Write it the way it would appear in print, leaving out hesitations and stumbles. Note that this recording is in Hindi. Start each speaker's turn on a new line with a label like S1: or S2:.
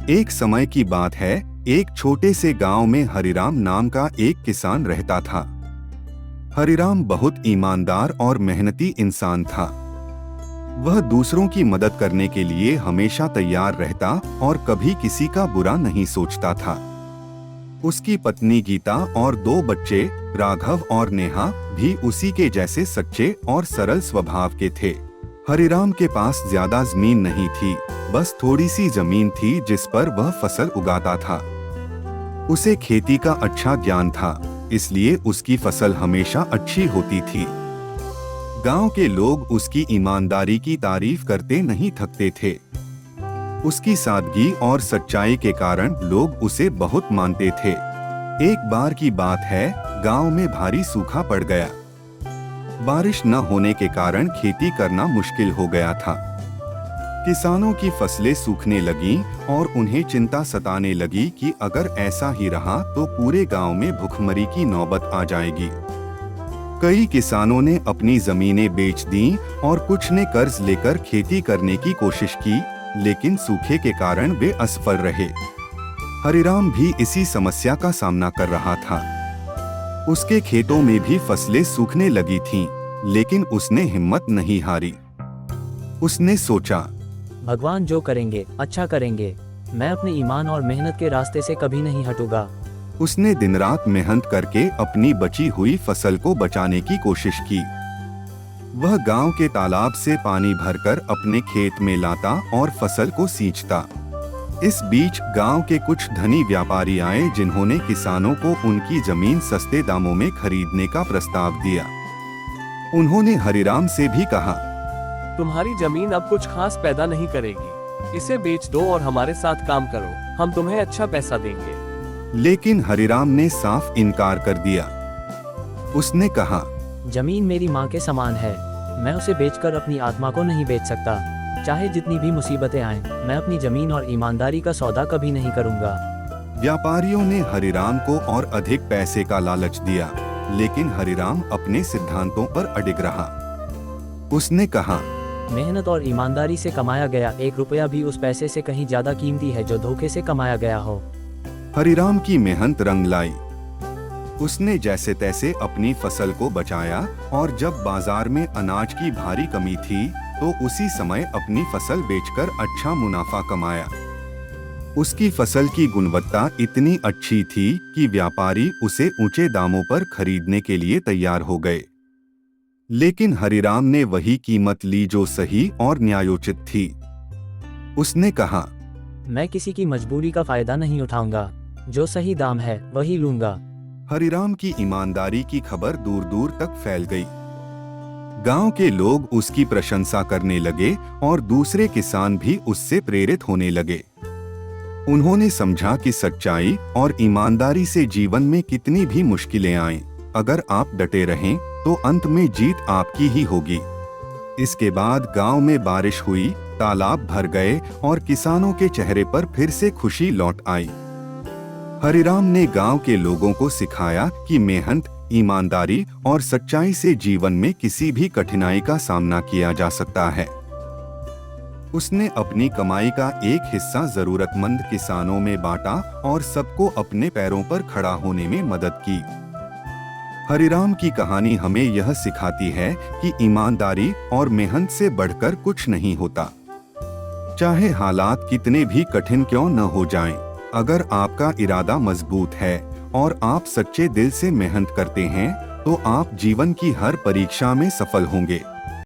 S1: एक समय की बात है, एक छोटे से गांव में हरिराम नाम का एक किसान रहता था। हरिराम बहुत ईमानदार और मेहनती इंसान था। वह दूसरों की मदद करने के लिए हमेशा तैयार रहता और कभी किसी का बुरा नहीं सोचता था। उसकी पत्नी गीता और 2 बच्चे राघव और नेहा भी उसी के जैसे सच्चे और सरल स्वभाव के थे। हरिराम के पास ज्यादा जमीन नहीं थी, बस थोड़ी सी जमीन थी जिस पर वह फसल उगाता था। उसे खेती का अच्छा ज्ञान था, इसलिए उसकी फसल हमेशा अच्छी होती थी। गांव के लोग उसकी ईमानदारी की तारीफ करते नहीं थकते थे। उसकी सादगी और सच्चाई के कारण लोग उसे बहुत मानते थे। एक बार की बात है, गांव में भारी सूखा पड़ गया। बारिश न होने के कारण खेती करना मुश्किल हो गया था। किसानों की फसलें सूखने लगीं और उन्हें चिंता सताने लगी कि अगर ऐसा ही रहा तो पूरे गांव में भुखमरी की नौबत आ जाएगी। कई किसानों ने अपनी जमीनें बेच दीं और कुछ ने कर्ज लेकर खेती करने की कोशिश की, लेकिन सूखे के कारण वे असफल रहे। हरिराम भी इसी समस्या का सामना कर रहा था। उसके खेतों में भी फसलें सूखने लगी थीं, लेकिन उसने हिम्मत नहीं हारी। उसने सोचा,
S2: भगवान जो करेंगे अच्छा करेंगे। मैं अपने ईमान और मेहनत के रास्ते से कभी नहीं हटूंगा।
S1: उसने दिन रात मेहनत करके अपनी बची हुई फसल को बचाने की कोशिश की। वह गांव के तालाब से पानी भरकर अपने खेत में लाता और फसल को सींचता। इस बीच गांव के कुछ धनी व्यापारी आए जिन्होंने किसानों को उनकी जमीन सस्ते दामों में खरीदने का प्रस्ताव दिया। उन्होंने हरिराम से भी कहा,
S3: तुम्हारी जमीन अब कुछ खास पैदा नहीं करेगी, इसे बेच दो और हमारे साथ काम करो, हम तुम्हें अच्छा पैसा देंगे।
S1: लेकिन हरिराम ने साफ इनकार कर दिया। उसने कहा,
S2: जमीन मेरी माँ के समान है, मैं उसे बेचकर अपनी आत्मा को नहीं बेच सकता। चाहे जितनी भी मुसीबतें आएं, मैं अपनी जमीन और ईमानदारी का सौदा कभी नहीं करूंगा।
S1: व्यापारियों ने हरिराम को और अधिक पैसे का लालच दिया, लेकिन हरिराम अपने सिद्धांतों पर अडिग रहा। उसने कहा,
S2: मेहनत और ईमानदारी से कमाया गया 1 रुपया भी उस पैसे से कहीं ज्यादा कीमती है जो धोखे से कमाया गया हो।
S1: हरिराम की मेहनत रंग लाई। उसने जैसे तैसे अपनी फसल को बचाया और जब बाजार में अनाज की भारी कमी थी तो उसी समय अपनी फसल बेचकर अच्छा मुनाफा कमाया। उसकी फसल की गुणवत्ता इतनी अच्छी थी कि व्यापारी उसे ऊंचे दामों पर खरीदने के लिए तैयार हो गए। लेकिन हरिराम ने वही कीमत ली जो सही और न्यायोचित थी। उसने कहा,
S2: मैं किसी की मजबूरी का फायदा नहीं उठाऊंगा, जो सही दाम है वही लूंगा।
S1: हरिराम की ईमानदारी की खबर दूर दूर तक फैल गई। गांव के लोग उसकी प्रशंसा करने लगे और दूसरे किसान भी उससे प्रेरित होने लगे। उन्होंने समझा कि सच्चाई और ईमानदारी से जीवन में कितनी भी मुश्किलें आएं, अगर आप डटे रहें तो अंत में जीत आपकी ही होगी। इसके बाद गांव में बारिश हुई, तालाब भर गए और किसानों के चेहरे पर फिर से खुशी लौट आई। हरिराम ने गांव के लोगों को सिखाया कि मेहनत, ईमानदारी और सच्चाई से जीवन में किसी भी कठिनाई का सामना किया जा सकता है। उसने अपनी कमाई का एक हिस्सा जरूरतमंद किसानों में बांटा और सबको अपने पैरों पर खड़ा होने में मदद की। हरिराम की कहानी हमें यह सिखाती है कि ईमानदारी और मेहनत से बढ़कर कुछ नहीं होता। चाहे हालात कितने भी कठिन क्यों न हो जाएं, अगर आपका इरादा मजबूत है और आप सच्चे दिल से मेहनत करते हैं तो आप जीवन की हर परीक्षा में सफल होंगे।